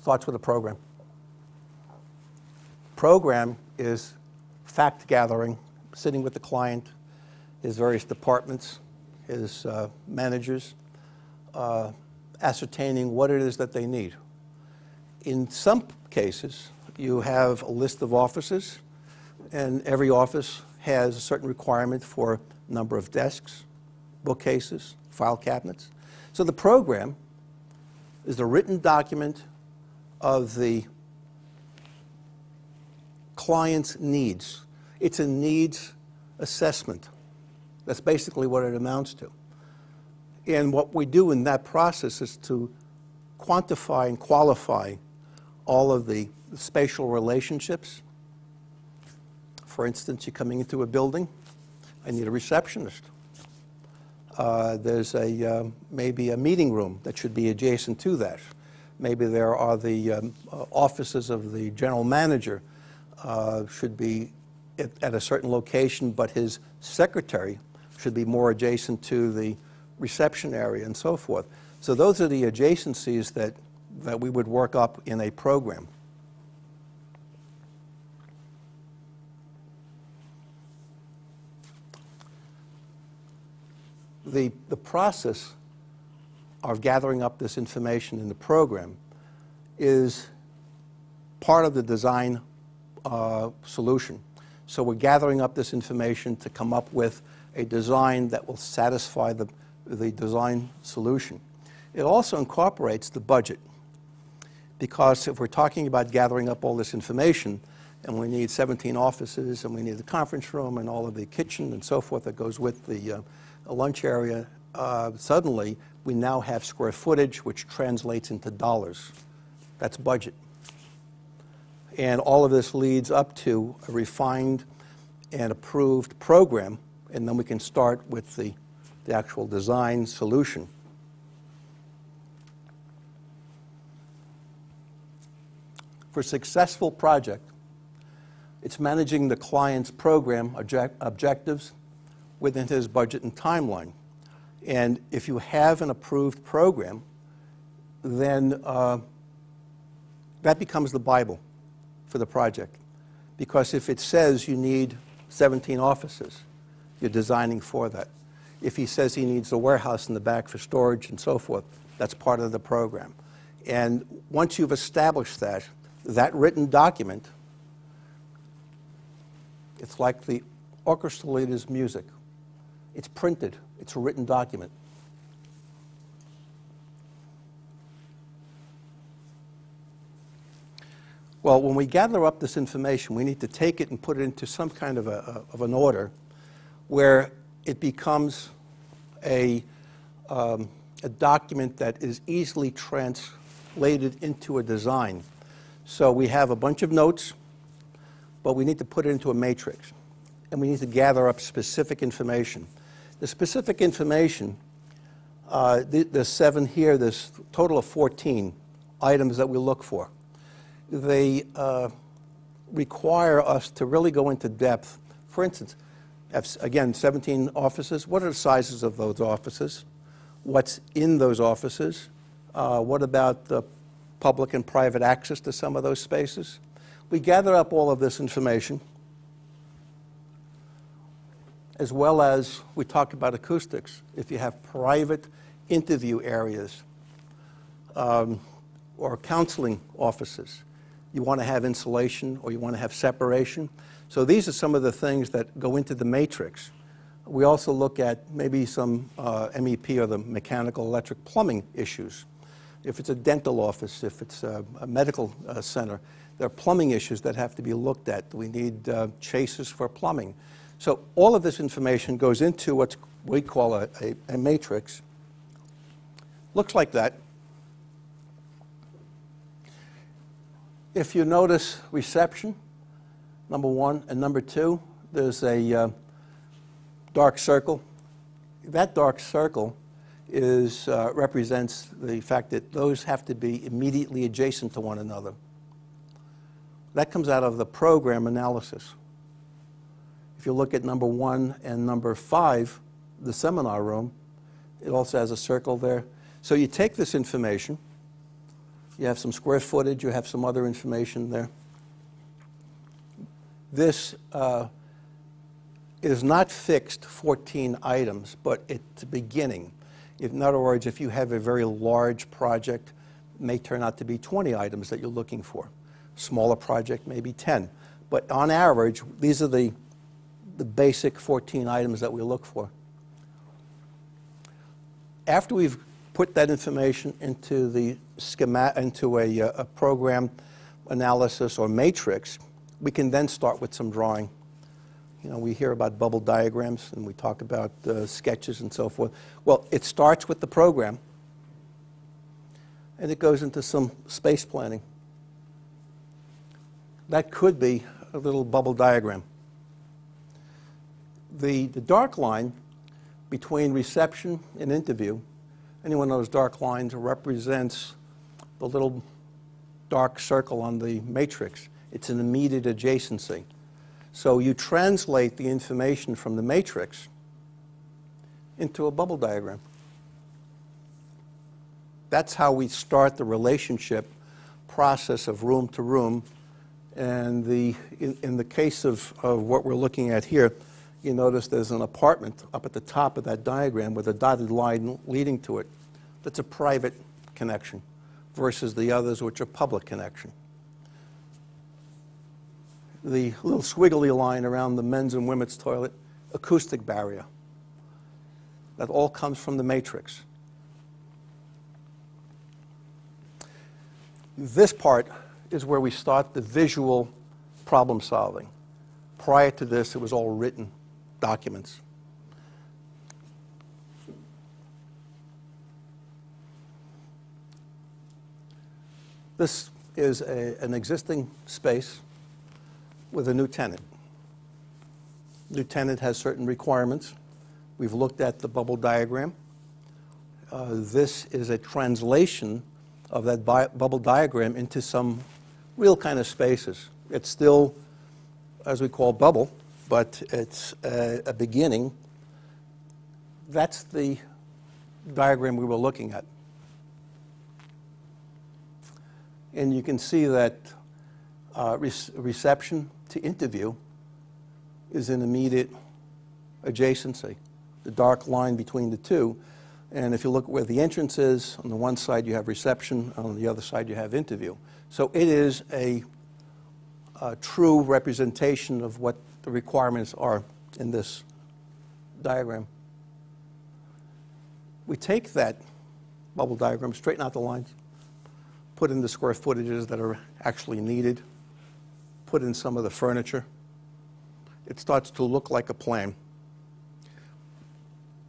starts with a program. Program is fact gathering, sitting with the client, his various departments, his managers, ascertaining what it is that they need. In some cases, you have a list of offices, and every office has a certain requirement for number of desks, bookcases, file cabinets. So the program is a written document of the client's needs. It's a needs assessment. That's basically what it amounts to. And what we do in that process is to quantify and qualify all of the spatial relationships. For instance, you're coming into a building, I need a receptionist. There's maybe a meeting room that should be adjacent to that. Maybe there are the offices of the general manager should be at a certain location, but his secretary should be more adjacent to the reception area and so forth. So those are the adjacencies that we would work up in a program. The process of gathering up this information in the program is part of the design solution. So we're gathering up this information to come up with a design that will satisfy the design solution. It also incorporates the budget, because if we're talking about gathering up all this information and we need 17 offices and we need the conference room and all of the kitchen and so forth that goes with the lunch area, suddenly we now have square footage, which translates into dollars. That's budget. And all of this leads up to a refined and approved program, and then we can start with the actual design solution. For a successful project, it's managing the client's program objectives within his budget and timeline. And if you have an approved program, then that becomes the Bible for the project. Because if it says you need 17 offices, you're designing for that. If he says he needs a warehouse in the back for storage and so forth, that's part of the program. And once you've established that written document, it's like the orchestra leader's music. It's printed. It's a written document. Well, when we gather up this information, we need to take it and put it into some kind of an order where it becomes a document that is easily translated into a design. So we have a bunch of notes, but we need to put it into a matrix, and we need to gather up specific information. The specific information, there's 7 here, there's a total of 14 items that we look for. They require us to really go into depth. For instance, again, 17 offices. What are the sizes of those offices? What's in those offices? What about the public and private access to some of those spaces? We gather up all of this information, as well as we talk about acoustics. If you have private interview areas or counseling offices, you want to have insulation or you want to have separation. So these are some of the things that go into the matrix. We also look at maybe some MEP or the mechanical, electric, plumbing issues. If it's a dental office, if it's a medical center, there are plumbing issues that have to be looked at. We need chasers for plumbing. So all of this information goes into what we call a matrix. Looks like that. If you notice reception, number 1, and number 2, there's a dark circle. That dark circle represents the fact that those have to be immediately adjacent to one another. That comes out of the program analysis. If you look at number 1 and number 5, the seminar room, it also has a circle there. So you take this information, You have some square footage, you have some other information there. This is not fixed 14 items, but it's the beginning. In other words, if you have a very large project, it may turn out to be 20 items that you're looking for. Smaller project, maybe 10. But on average, these are the basic 14 items that we look for. After we've put that information into the into a program analysis or matrix, we can then start with some drawing. You know, we hear about bubble diagrams and we talk about sketches and so forth. Well, it starts with the program and it goes into some space planning. That could be a little bubble diagram. The dark line between reception and interview, any one of those dark lines represents the little dark circle on the matrix. It's an immediate adjacency. So you translate the information from the matrix into a bubble diagram. That's how we start the relationship process of room to room. And in the case of what we're looking at here, you notice there's an apartment up at the top of that diagram with a dotted line leading to it. That's a private connection versus the others, which are public connection. The little squiggly line around the men's and women's toilet, acoustic barrier. That all comes from the matrix. This part is where we start the visual problem solving. Prior to this, it was all written documents. This is an existing space with a new tenant. New tenant has certain requirements. We've looked at the bubble diagram. This is a translation of that bubble diagram into some real kind of spaces. It's still, as we call, bubble, but it's a beginning. That's the diagram we were looking at. And you can see that reception to interview is an immediate adjacency, the dark line between the two. And if you look at where the entrance is, on the one side you have reception, on the other side you have interview. So it is a true representation of what the requirements are in this diagram. We take that bubble diagram, straighten out the lines, put in the square footages that are actually needed, put in some of the furniture. It starts to look like a plan.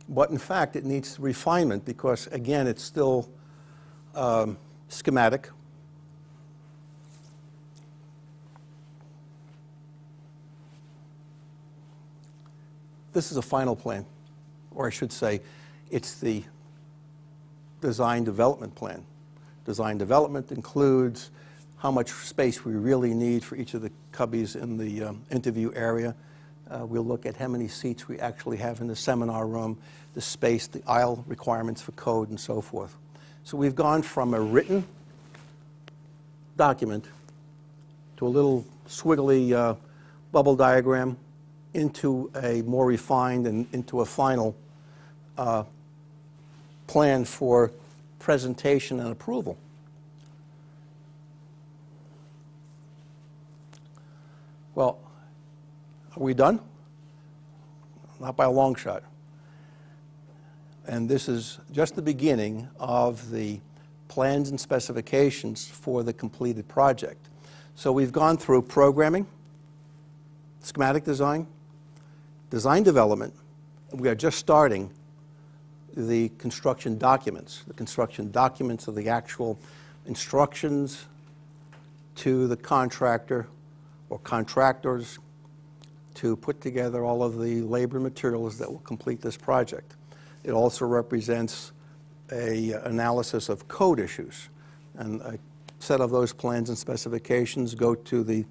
But in fact, it needs refinement because, again, it's still schematic. This is a final plan, or I should say, it's the design development plan. Design development includes how much space we really need for each of the cubbies in the interview area. We'll look at how many seats we actually have in the seminar room, the space, the aisle requirements for code, and so forth. So we've gone from a written document to a little squiggly bubble diagram into a more refined and into a final plan for presentation and approval. Well, are we done? Not by a long shot. And this is just the beginning of the plans and specifications for the completed project. So we've gone through programming, schematic design, design development, and we are just starting the construction documents. The construction documents are the actual instructions to the contractor or contractors to put together all of the labor materials that will complete this project. It also represents an analysis of code issues, and a set of those plans and specifications go to the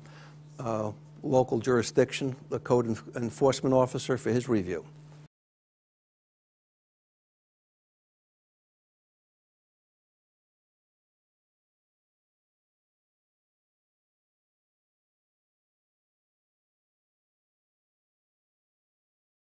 local jurisdiction, the code enforcement officer, for his review.